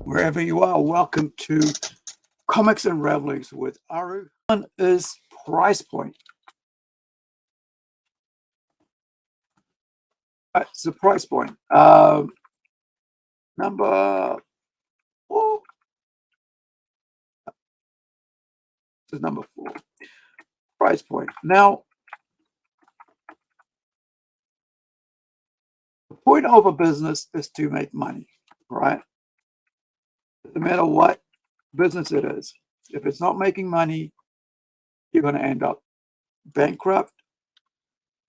Wherever you are, welcome to Comics and Revelings with Aru. One is price point. That's the price point. Number 4. This is number 4. Price point. Now, the point of a business is to make money, right? No matter what business it is. If it's not making money, you're going to end up bankrupt.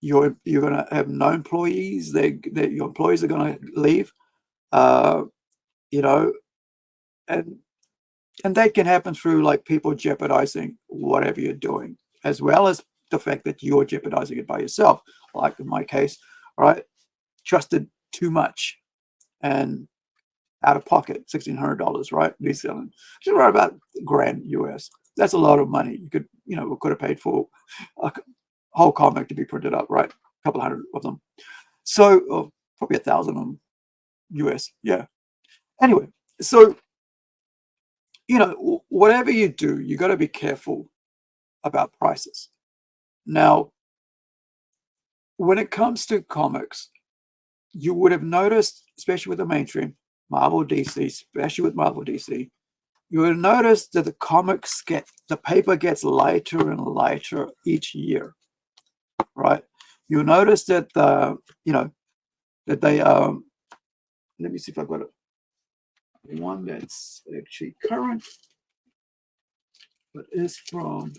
You're going to have no employees. Your employees are going to leave. You know, and that can happen through like people jeopardizing whatever you're doing, as well as the fact that you're jeopardizing it by yourself. Like in my case, right? Trusted too much and out of pocket, $1,600, right? New Zealand, which is right about grand US. That's a lot of money. You could, we could have paid for a whole comic to be printed up, right? A couple hundred of them. So probably 1,000 of them US. Yeah. Anyway, so, whatever you do, you got to be careful about prices. Now, when it comes to comics, you would have noticed, especially with the mainstream, Marvel, DC, especially with Marvel, DC, you will notice that the paper gets lighter and lighter each year, right? You'll notice that that they let me see if I've got one that's actually current, but is from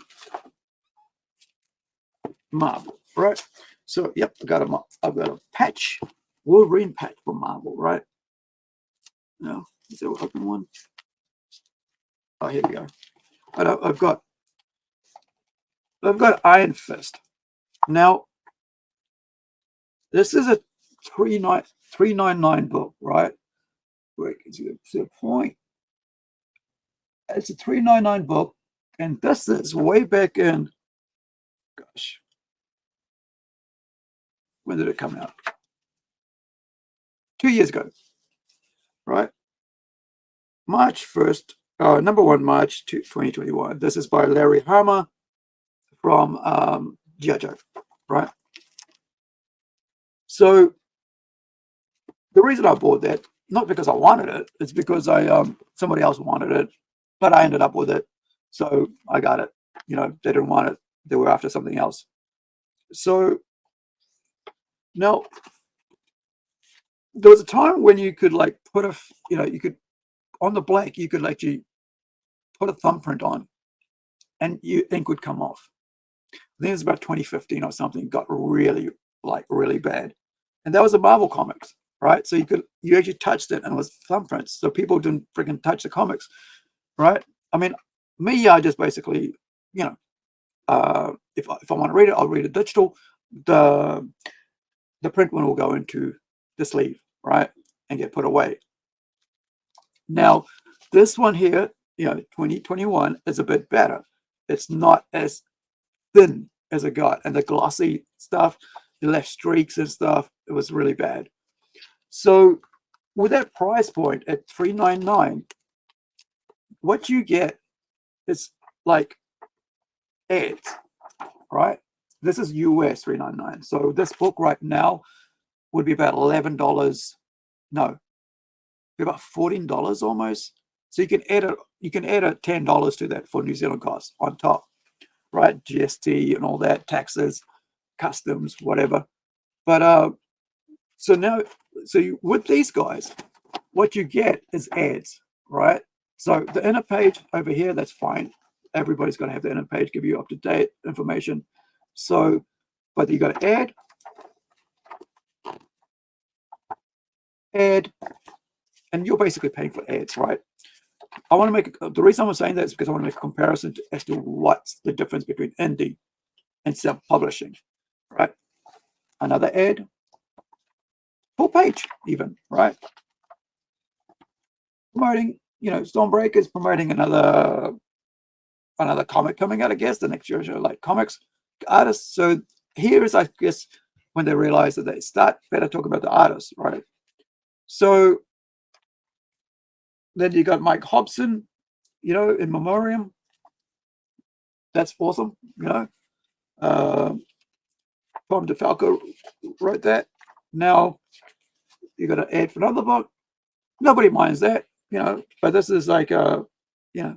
Marvel, right? So yep, I've got a patch, Wolverine patch from Marvel, right? No, is there an open one? Oh, here we go. I've got Iron Fist. Now, this is a 399 book, right? Wait, is it to the point? It's a 399 book, and this is way back in. Gosh, when did it come out? 2 years ago, right? March 1st, number 1, March 2021. This is by Larry Hama from G.I. Joe, right? So the reason I bought that, not because I wanted it, it's because somebody else wanted it, but I ended up with it, so I got it. They didn't want it; they were after something else. So now there was a time when you could like put you could on the black, you could actually put a thumbprint on, and ink would come off. I think it was about 2015 or something. It got really bad, and that was the Marvel comics, right? So you actually touched it, and it was thumbprints, so people didn't freaking touch the comics, right? I mean, me, I just basically, if I want to read it, I'll read it digital. The print one will go into the sleeve, right, and get put away. Now, this one here, 2021 is a bit better. It's not as thin as it got, and the glossy stuff, the left streaks and stuff, it was really bad. So with that price point at $399, what you get is like ads, right? This is US $399. So this book right now would be about $11. No, about $14 almost. So you can add a $10 to that for New Zealand costs on top, right? GST and all that, taxes, customs, whatever. But with these guys, what you get is ads, right? So the inner page over here, that's fine. Everybody's got to have the inner page, give you up-to-date information. So, but you got to add, and you're basically paying for ads, right? I want to make the reason I'm saying that is because I want to make a comparison as to what's the difference between indie and self-publishing, right? Another ad, full page even, right? Promoting you know, Stormbreaker is promoting another comic coming out, I guess, the next year, like comics artists. So here is, I guess, when they realize that they start better talk about the artists, right? So then you got Mike Hobson, you know, in memoriam. That's awesome, you know. Tom DeFalco wrote that. Now you got an ad for another book. Nobody minds that, you know. But this is like you know,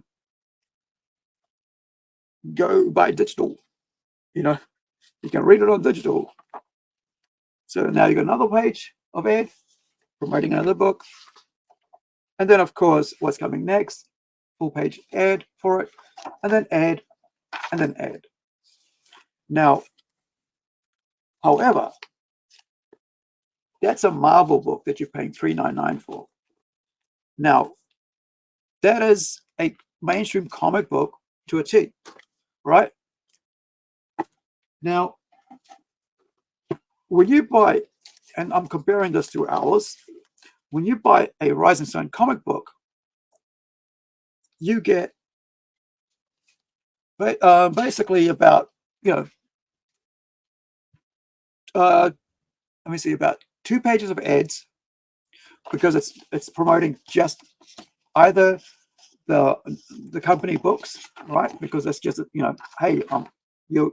go buy digital. You know, you can read it on digital. So now you got another page of ad promoting another book. And then, of course, what's coming next? Full page ad for it, and then ad, and then ad. Now, however, that's a Marvel book that you're paying $3.99 for. Now, that is a mainstream comic book to a T, right? Now, when you buy, and I'm comparing this to ours, when you buy a Rising Sun comic book, you get basically about, you know, let me see, about 2 pages of ads, because it's promoting just either the company books, right? Because that's just, you know, hey, you're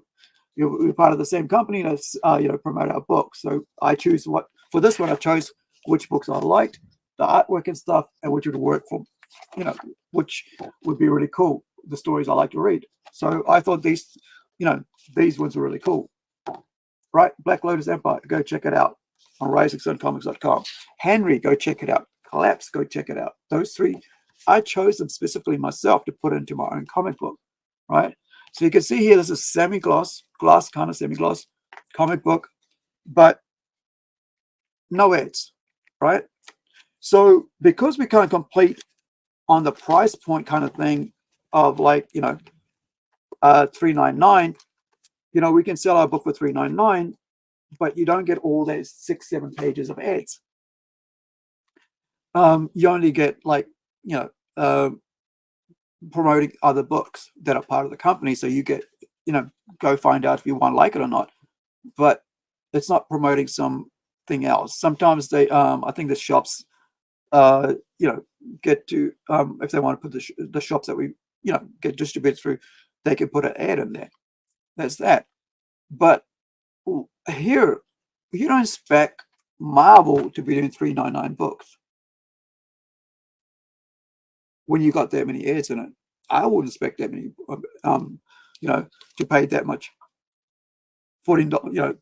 part of the same company, let's you know, promote our books. So I choose what, for this one I chose which books I liked, the artwork and stuff, and which would work for, you know, which would be really cool, the stories I like to read. So I thought these, you know, these ones were really cool, right? Black Lotus Empire, go check it out on risingsuncomics.com. Henry, go check it out. Collapse, go check it out. Those three, I chose them specifically myself to put into my own comic book, right? So you can see here, this is semi-gloss, glass kind of semi-gloss comic book, but no ads, right? So because we can't compete on the price point kind of thing of, like, you know, $3.99, you know, we can sell our book for $3.99, but you don't get all those 6-7 pages of ads. You only get, like, you know, promoting other books that are part of the company. So you get, you know, go find out if you want to like it or not. But it's not promoting something else. Sometimes they, I think the shops, you know, get to, if they want to put the shops that we, you know, get distributed through, they can put an ad in there. That's that. But here, you don't expect Marvel to be doing $3.99 books when you got that many ads in it. I wouldn't expect that many, you know, to pay that much. $14, you know,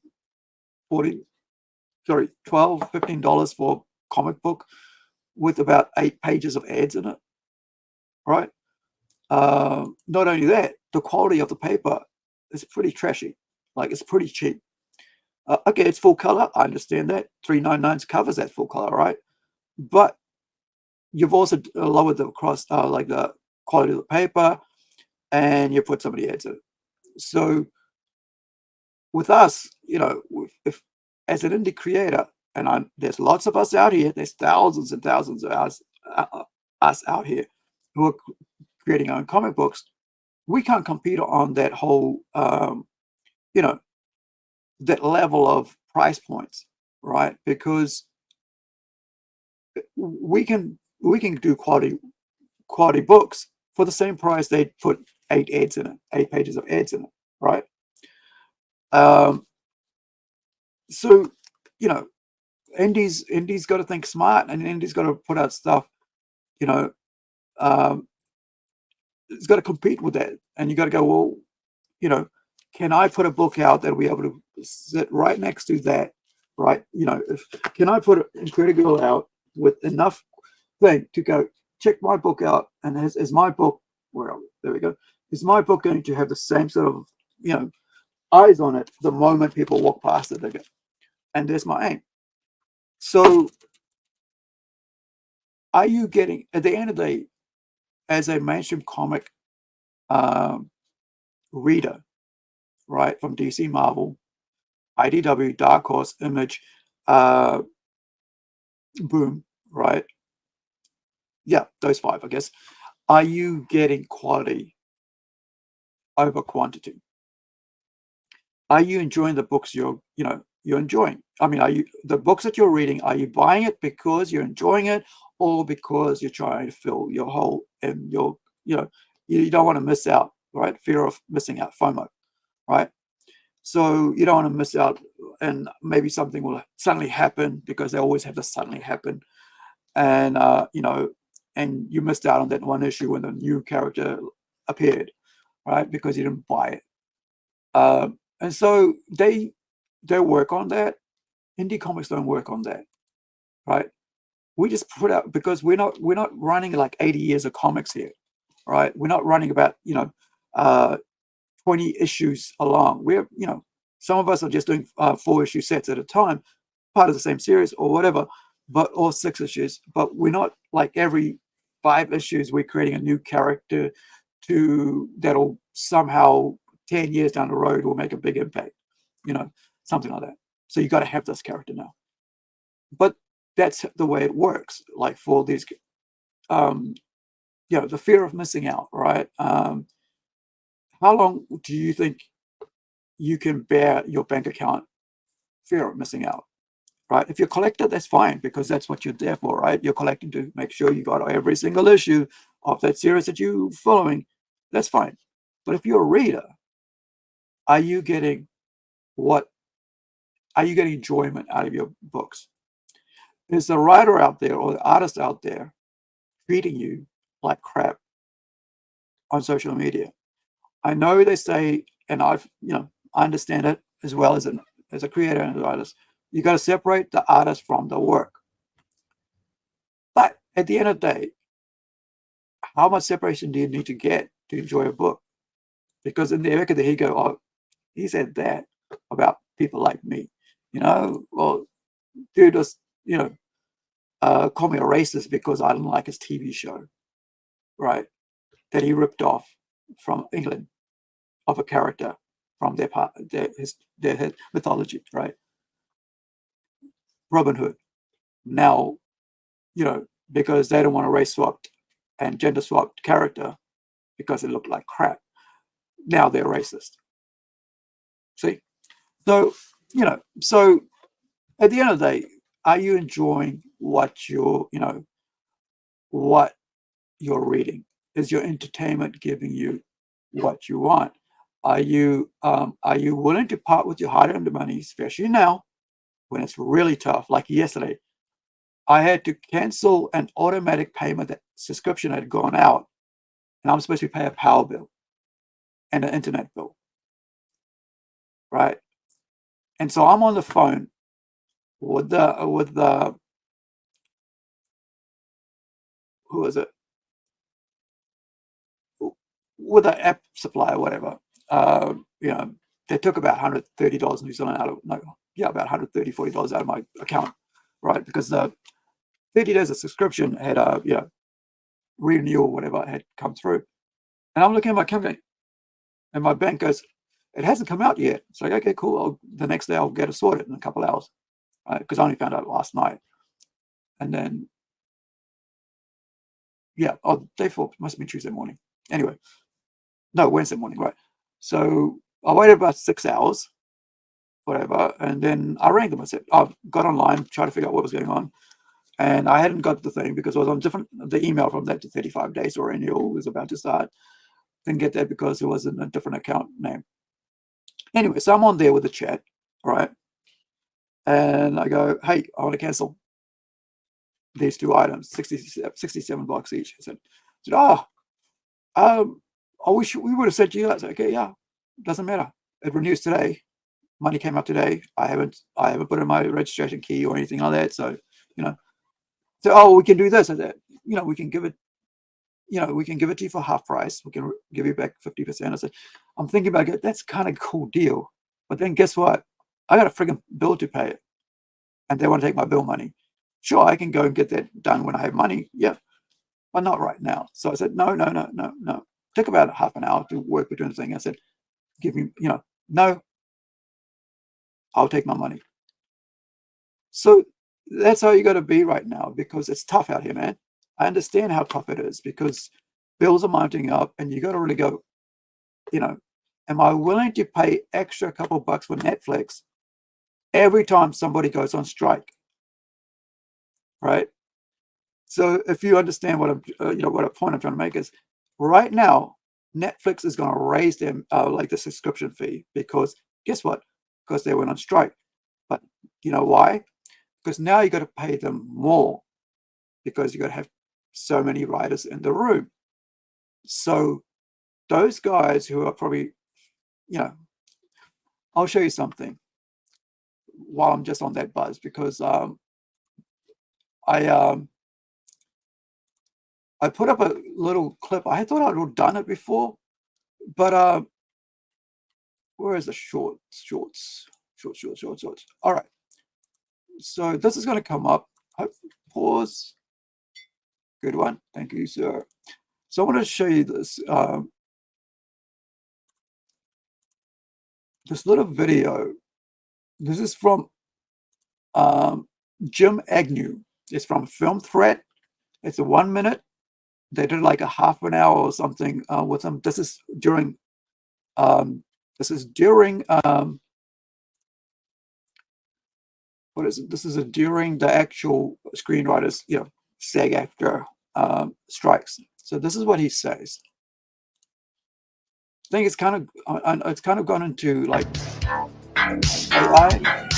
40, sorry, $12, $15 for a comic book with about 8 pages of ads in it, right? Not only that, the quality of the paper is pretty trashy. Like, it's pretty cheap. Okay, it's full color. I understand that. $3.99 covers that full color, right? But you've also lowered the cross, like the quality of the paper, and you put so many ads in it. So with us, you know, if as an indie creator, and there's lots of us out here, there's thousands and thousands of us out here who are creating our own comic books, we can't compete on that whole, you know, that level of price points, right? Because we can do quality books for the same price they put 8 ads in it, 8 pages of ads in it, right? So, you know, indies got to think smart, and indies got to put out stuff, you know, it's got to compete with that. And you got to go, well, you know, can I put a book out that'll be able to sit right next to that, right? You know, can I put an Incredi-Girl out with enough thing to go, check my book out, and is my book, well, there we go, is my book going to have the same sort of, you know, eyes on it the moment people walk past it? They go, and there's my aim. So are you getting, at the end of the day, as a mainstream comic reader, right, from DC, Marvel, IDW, Dark Horse, Image, Boom, right, yeah, those 5, I guess. Are you getting quality over quantity? Are you enjoying the books you're enjoying? I mean, are you, the books that you're reading, are you buying it because you're enjoying it, or because you're trying to fill your hole and you don't want to miss out, right? Fear of missing out, FOMO, right? So you don't want to miss out, and maybe something will suddenly happen, because they always have to suddenly happen, and and you missed out on that one issue when the new character appeared, right? Because you didn't buy it. And so they work on that. Indie comics don't work on that, right? We just put out, because we're not running like 80 years of comics here, right? We're not running about 20 issues along. We're some of us are just doing 4-issue sets at a time, part of the same series or whatever, or 6 issues. But we're not like every 5 issues we're creating a new character that'll somehow 10 years down the road will make a big impact, something like that. So you got to have this character now. But that's the way it works. Like for these, the fear of missing out, right? How long do you think you can bear your bank account fear of missing out, right? If you're a collector, that's fine, because that's what you're there for, right? You're collecting to make sure you got every single issue of that series that you're following. That's fine. But if you're a reader, are you getting enjoyment out of your books? Is the writer out there or the artist out there treating you like crap on social media? I know they say, and I understand it as well as a creator and an artist. You got to separate the artist from the work. But at the end of the day, how much separation do you need to get to enjoy a book? Because in the back of the head, go, oh, he said that about people like me. Well, dude was, call me a racist because I didn't like his TV show, right? That he ripped off from England, of a character from their mythology, right? Robin Hood. Now, because they don't want a race swapped and gender swapped character because it looked like crap. Now they're racist. See? So, so at the end of the day, are you enjoying what what you're reading? Is your entertainment giving you what you want? Are you willing to part with your hard-earned money, especially now when it's really tough? Like yesterday, I had to cancel an automatic payment. That subscription had gone out, and I'm supposed to pay a power bill and an internet bill, right? And so I'm on the phone with the who is it? With the app supplier, whatever. They took about $130 New Zealand out of about $130-$140 out of my account, right? Because the 30 days of subscription had renewal, whatever, had come through. And I'm looking at my company, and my bank goes, it hasn't come out yet. It's like, okay, cool. The next day I'll get it sorted in a couple of hours, right? Because I only found out last night. And then, day 4 must have been Tuesday morning. Anyway, no, Wednesday morning, right? So I waited about 6 hours, whatever, and then I rang them. I said, I got online, tried to figure out what was going on. And I hadn't got the thing because I was on the email from that to 35 days or renewal was about to start. Didn't get that because it was in a different account name. Anyway, so I'm on there with the chat, right? And I go, hey, I want to cancel these 2 items, $67 each. I said, I wish we would have said to you. I said, okay, yeah, doesn't matter. It renews today. Money came up today. I haven't put in my registration key or anything like that. So, we can do this. I said, we can give it, we can give it to you for half price. We can give you back 50%. I said, I'm thinking about it. That's kind of a cool deal. But then guess what? I got a friggin' bill to pay, and they want to take my bill money. Sure, I can go and get that done when I have money. Yeah, but not right now. So I said, no. Took about half an hour to work between the thing. I said, give me, no, I'll take my money. So that's how you got to be right now, because it's tough out here, man. I understand how tough it is because bills are mounting up, and you got to really go, you know, am I willing to pay extra couple bucks for Netflix every time somebody goes on strike, right? So if you understand what I'm, what a point I'm trying to make is, right now, Netflix is going to raise them like the subscription fee because guess what? Because they went on strike. But you know why? Because now you got to pay them more because you got to have so many writers in the room. So those guys who are probably, I'll show you something while I'm just on that buzz because I put up a little clip. I thought I'd done it before, but where is the shorts? All right. So this is going to come up. Pause. Good one. Thank you, sir. So I want to show you this this little video. This is from Jim Agnew. It's from Film Threat. It's a 1 minute. They did like a half an hour or something with them. This is during what is it? This is during the actual screenwriters, SAG-AFTRA strikes. So this is what he says. I think it's kind of gone into like AI.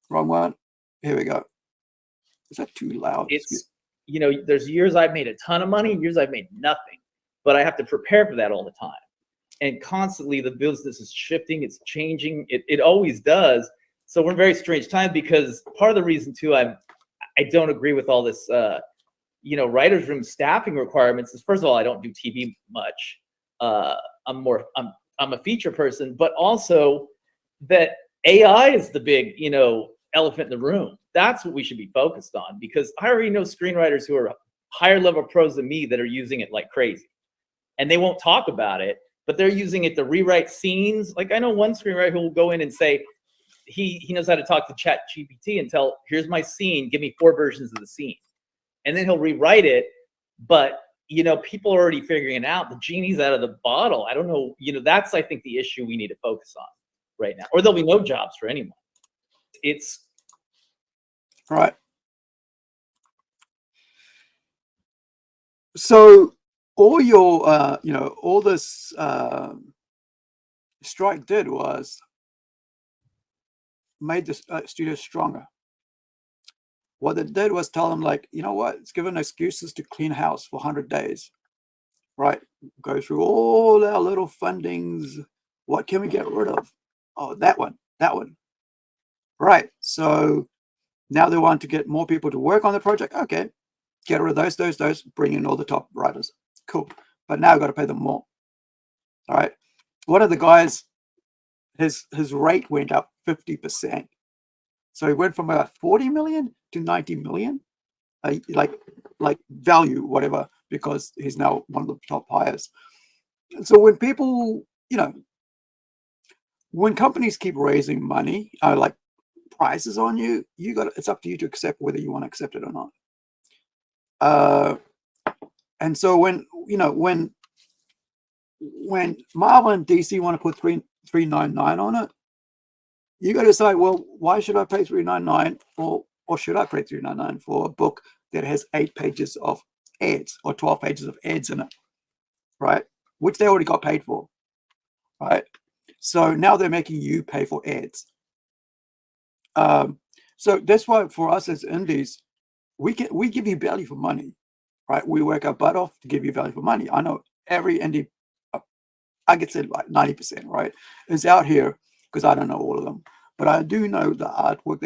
Wrong one. Here we go. Is that too loud? It's, there's years I've made a ton of money, years I've made nothing, but I have to prepare for that all the time. And constantly the business is shifting, it's changing, it always does. So we're in very strange time because part of the reason too I don't agree with all this writers' room staffing requirements is, first of all, I don't do TV much. I'm a feature person, but also that AI is the big, elephant in the room. That's what we should be focused on, because I already know screenwriters who are higher level pros than me that are using it like crazy, and they won't talk about it, but they're using it to rewrite scenes. Like I know one screenwriter who will go in and say he knows how to talk to ChatGPT and tell, here's my scene, give me 4 versions of the scene, and then he'll rewrite it. But people are already figuring it out. The genie's out of the bottle. I don't know. That's, I think, the issue we need to focus on right now, or there'll be no jobs for anyone. It's right. So all your, all this strike did was made the studio stronger. What it did was tell them, like, you know what? It's given excuses to clean house for 100 days, right? Go through all our little fundings. What can we get rid of? Oh, that one. Right. So now they want to get more people to work on the project. Okay, get rid of those, bring in all the top writers. Cool. But now I've got to pay them more. All right. One of the guys, his rate went up 50%. So he went from about 40 million to 90 million, like value, whatever, because he's now one of the top hires. And so when people, when companies keep raising money, like prices on you, it's up to you to accept whether you want to accept it or not. And so when Marvel and DC want to put $3.99 on it, you got to decide, well, why should I pay $3.99 or should I pay $3.99 for a book that has 8 pages of ads or 12 pages of ads in it, right? Which they already got paid for, right? So now they're making you pay for ads. So that's why for us as indies, we give you value for money, right? We work our butt off to give you value for money. I know every indie, I could say like 90%, right, is out here, because I don't know all of them, but I do know the artwork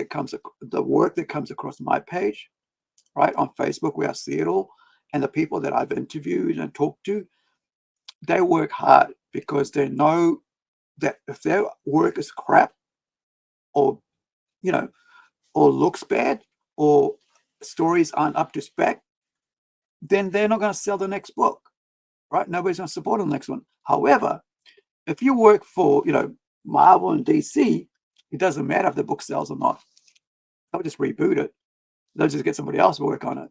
the work that comes across my page, right, on Facebook, where I see it all, and the people that I've interviewed and talked to, they work hard because they know that if their work is crap, or or looks bad, or stories aren't up to spec, then they're not going to sell the next book, right? Nobody's going to support the next one. However, if you work for, Marvel and DC, it doesn't matter if the book sells or not. They'll just reboot it. They'll just get somebody else to work on it.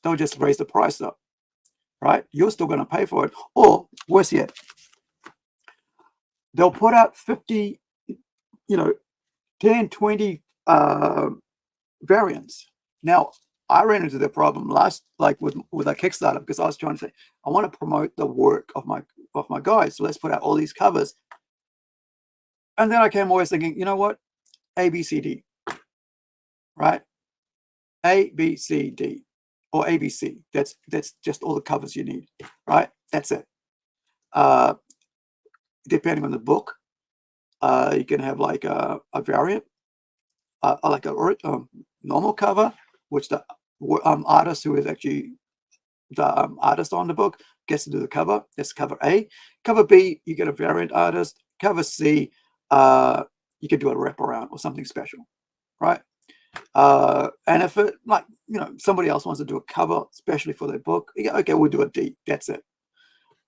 they'll just raise the price up, right? You're still going to pay for it. Or worse yet, they'll put out 50, 10, 20 variants. Now, I ran into the problem with a Kickstarter, because I was trying to say, I want to promote the work of my guys, so let's put out all these covers. And then I came away thinking, you know what? A, B, C, D, right? A, B, C, D, or A, B, C. That's just all the covers you need, right? That's it. Depending on the book, you can have like a variant, like a normal cover, which the artist who is actually the artist on the book gets to do the cover. That's cover A. Cover B, you get a variant artist. Cover C, you can do a wraparound or something special, right? And if it, like, somebody else wants to do a cover especially for their book, okay, we'll do a D. That's it.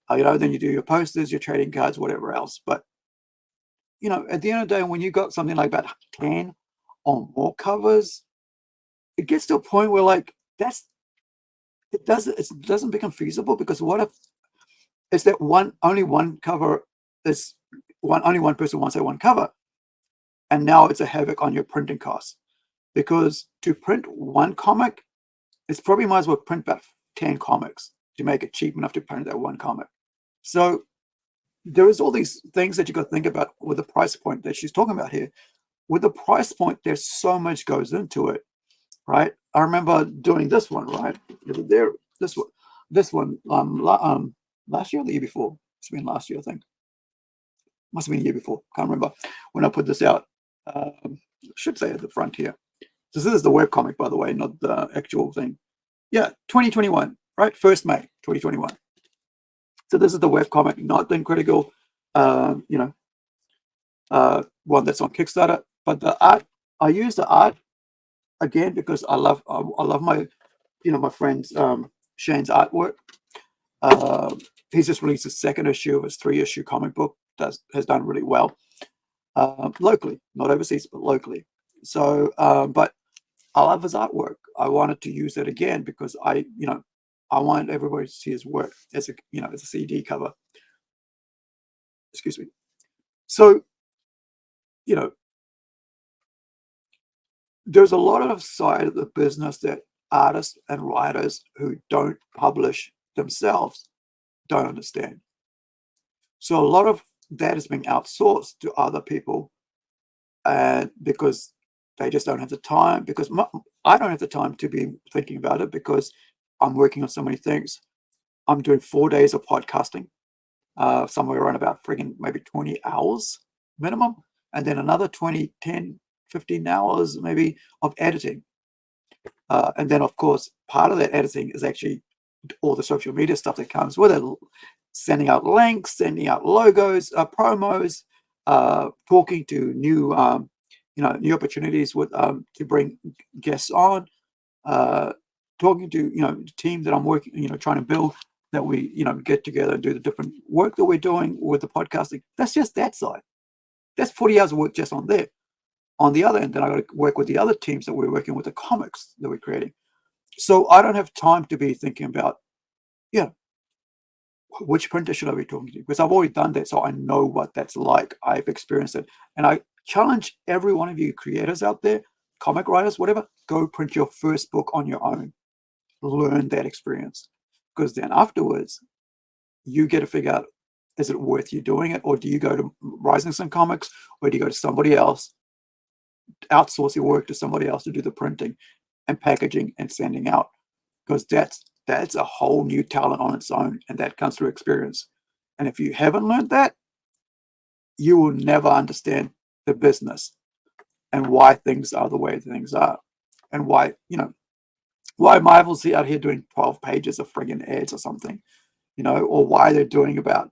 Then you do your posters, your trading cards, whatever else. But at the end of the day, when you got something like about 10 or more covers, it gets to a point where like it doesn't become feasible, because what if it's that only one cover is only one person wants that one cover, and now it's a havoc on your printing costs, because to print one comic, it's probably might as well print about 10 comics to make it cheap enough to print that one comic. So there is all these things that you got to think about with the price point that she's talking about here. With the price point, there's so much goes into it, right? I remember doing this one, right? This one, last year or the year before? It's been last year, I think. Must have been the year before. Can't remember when I put this out. Should say at the front here. So this is the webcomic, by the way, not the actual thing. Yeah, 2021, right? 1st May, 2021. So this is the webcomic, not the Incredi-Girl, one that's on Kickstarter. But the art, I use the art again because I love my, my friend's Shane's artwork. He's just released his 2nd issue of his 3-issue comic book. Has done really well locally, not overseas, but locally. So, but I love his artwork. I wanted to use it again because I want everybody to see his work as a CD cover. Excuse me. So, there's a lot of side of the business that artists and writers who don't publish themselves don't understand. So a lot of that is being outsourced to other people, and because they just don't have the time, because I don't have the time to be thinking about it, because I'm working on so many things. I'm doing 4 days of podcasting, somewhere around about friggin' maybe 20 hours minimum, and then another 10, 15 hours maybe of editing. And then, of course, part of that editing is actually all the social media stuff that comes with it, sending out links, sending out logos, promos, talking to new opportunities with to bring guests on, talking to the team that I'm working, trying to build, that we get together and do the different work that we're doing with the podcasting. That's just that side. That's 40 hours of work just on there. On the other end, then I got to work with the other teams that we're working with, the comics that we're creating. So I don't have time to be thinking about, which printer should I be talking to? Because I've already done that, so I know what that's like. I've experienced it. And I challenge every one of you creators out there, comic writers, whatever, go print your first book on your own. Learn that experience. Because then afterwards, you get to figure out, is it worth you doing it? Or do you go to Rising Sun Comics, or do you go to somebody else, outsource your work to somebody else to do the printing and packaging and sending out? Because that's a whole new talent on its own, and that comes through experience. And if you haven't learned that, you will never understand the business and why things are the way things are, and why Marvel's out here doing 12 pages of friggin' ads or something, or why they're doing about,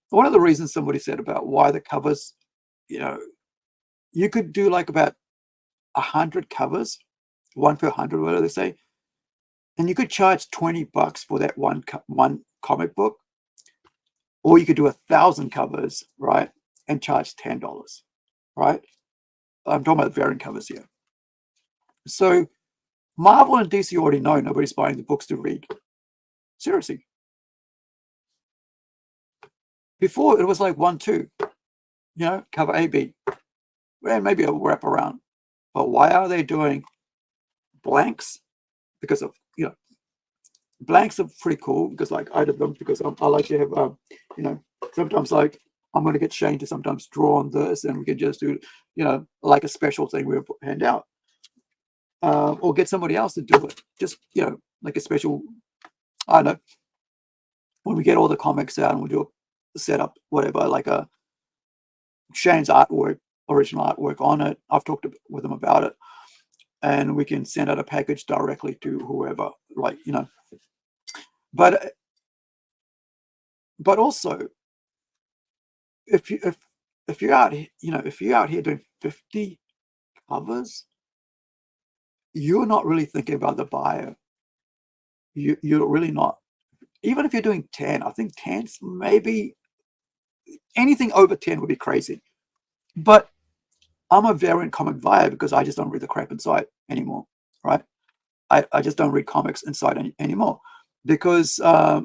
one of the reasons somebody said about why the covers, you could do like about 100 covers, 1 per 100, whatever they say, and you could charge $20 for that one comic book, or you could do 1,000 covers, right, and charge $10, right? I'm talking about variant covers here. So Marvel and DC already know nobody's buying the books to read. Seriously. Before it was like 1, 2, cover A, B. Well, maybe a wrap around. But why are they doing blanks? Because of, blanks are pretty cool because like I did them because I like to have, sometimes like I'm going to get Shane to sometimes draw on this and we can just do, like a special thing we'll hand out. Or get somebody else to do it. Just, like a special, I don't know, when we get all the comics out and we'll do a setup, whatever, like a Shane's artwork, original artwork on it. I've talked with him about it. And we can send out a package directly to whoever, like, But also, if you're out here, if you're out here doing 50 covers, you're not really thinking about the buyer. You're really not. Even if you're doing 10, I think 10's maybe anything over 10 would be crazy. But I'm a variant comic buyer because I just don't read the crap inside anymore, right? I just don't read comics inside anymore because I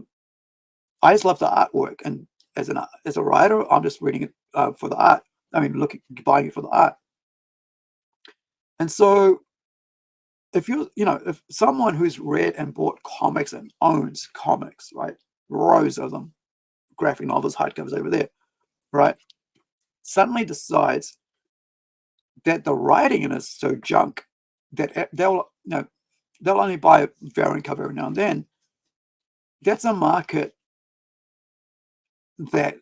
just love the artwork, and as a writer, I'm just reading it for the art. I mean, buying it for the art. And so, if someone who's read and bought comics and owns comics, right, rows of them, graphic novels, hardcovers over there, right, suddenly decides that the writing in it is so junk that they'll only buy a variant cover every now and then. That's a market that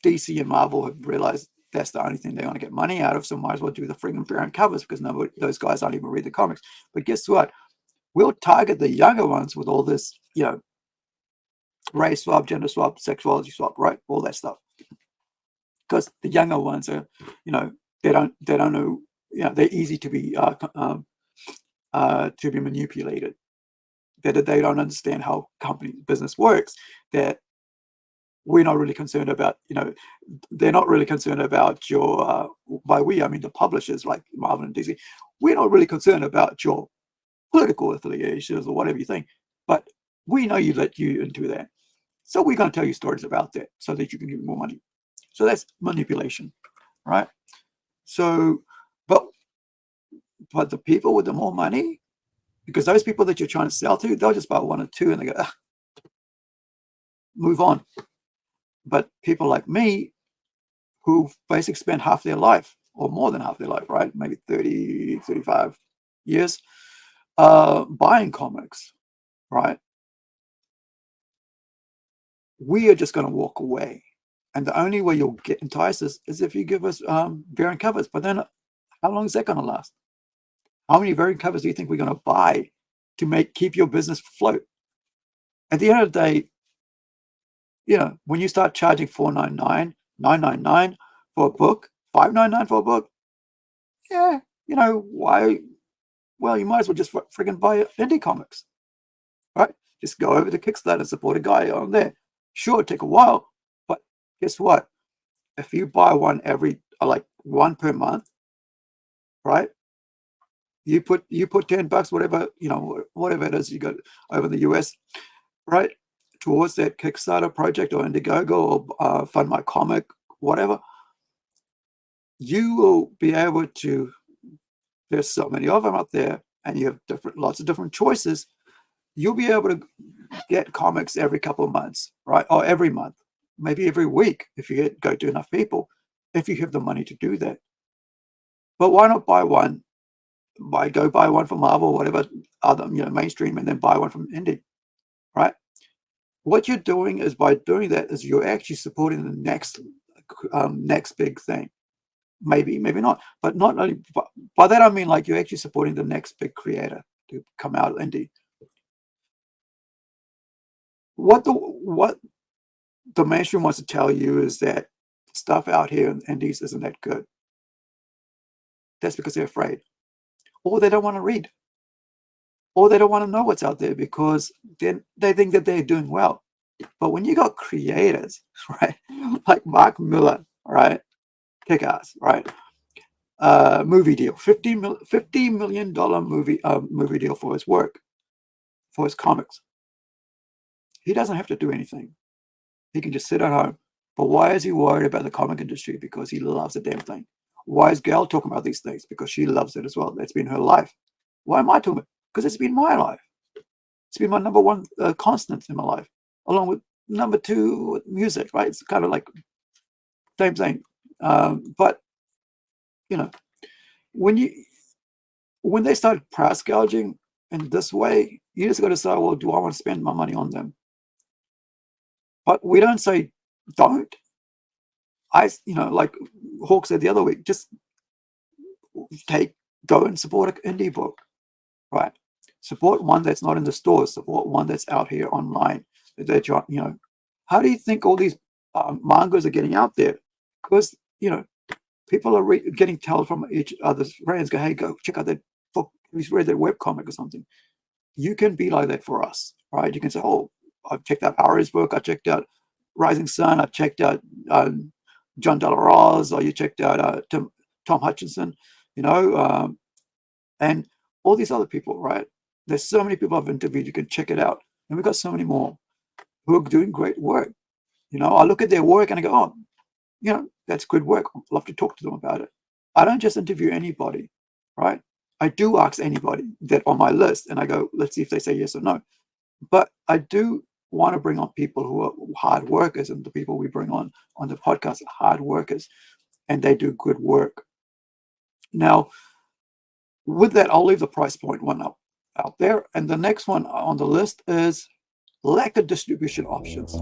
DC and Marvel have realized that's the only thing they want to get money out of, so might as well do the friggin' variant covers because those guys don't even read the comics. But guess what? We'll target the younger ones with all this, race swap, gender swap, sexuality swap, right? All that stuff. Because the younger ones are, they don't know, they're easy to be manipulated. That they don't understand how company business works. That we're not really concerned about, they're not really concerned about your, by we, I mean the publishers like Marvel and DC. We're not really concerned about your political affiliations or whatever you think, but we know you let you into that. So we're going to tell you stories about that so that you can get more money. So that's manipulation, right? So, but the people with the more money, because those people that you're trying to sell to, they'll just buy 1 or 2 and they go, move on. But people like me, who basically spend half their life or more than half their life, right? Maybe 30, 35 years buying comics, right? We are just going to walk away. And the only way you'll get entice us is if you give us variant covers. But then how long is that going to last? How many variant covers do you think we're going to buy to keep your business afloat? At the end of the day, when you start charging $4.99, $9.99 for a book, $5.99 for a book, yeah, why? Well, you might as well just friggin' buy indie comics, right? Just go over to Kickstarter and support a guy on there. Sure, it'll take a while, but guess what? If you buy one like one per month, right? You put $10, whatever it is you got over in the US, right, towards that Kickstarter project or Indiegogo or Fund My Comic, whatever. You will be able to. There's so many of them out there, and you have lots of different choices. You'll be able to get comics every couple of months, right? Or every month, maybe every week if you go to enough people, if you have the money to do that. But why not buy one? Go buy one from Marvel, whatever other mainstream, and then buy one from indie, right? What you're doing is by doing that is you're actually supporting the next big thing. Maybe not, but not only by that I mean like you're actually supporting the next big creator to come out indie. What the mainstream wants to tell you is that stuff out here in indies isn't that good. That's because they're afraid, or they don't want to read, or they don't want to know what's out there because then they think that they're doing well. But when you got creators, right, like Mark Miller, right, kick ass, right, movie deal, $50 million movie deal for his work, for his comics. He doesn't have to do anything. He can just sit at home. But why is he worried about the comic industry? Because he loves the damn thing. Why is Gail talking about these things? Because she loves it as well. That's been her life. Why am I talking about it? Because it's been my life. It's been my number one constant in my life, along with number two, music, right? It's kind of like same thing. But, you know, when they started price gouging in this way, you just got to say, well, do I want to spend my money on them? But we don't say don't. Like Hawk said the other week, just go and support an indie book, right? Support one that's not in the stores. Support one that's out here online. That how do you think all these mangas are getting out there? Because people are getting told from each other's friends, go, hey, go check out that book. He's read that webcomic or something. You can be like that for us, right? You can say, oh, I've checked out Ari's book. I checked out Rising Sun. I checked out John Del Roz, or you checked out Tom Hutchinson, and all these other people, right? There's so many people I've interviewed. You can check it out. And we've got so many more who are doing great work. I look at their work and I go, oh, that's good work. I'd love to talk to them about it. I don't just interview anybody, right? I do ask anybody that on my list, and I go, let's see if they say yes or no. But I do want to bring on people who are hard workers, and the people we bring on the podcast are hard workers, and they do good work. Now, with that, I'll leave the price point one up out there. And the next one on the list is lack of distribution options.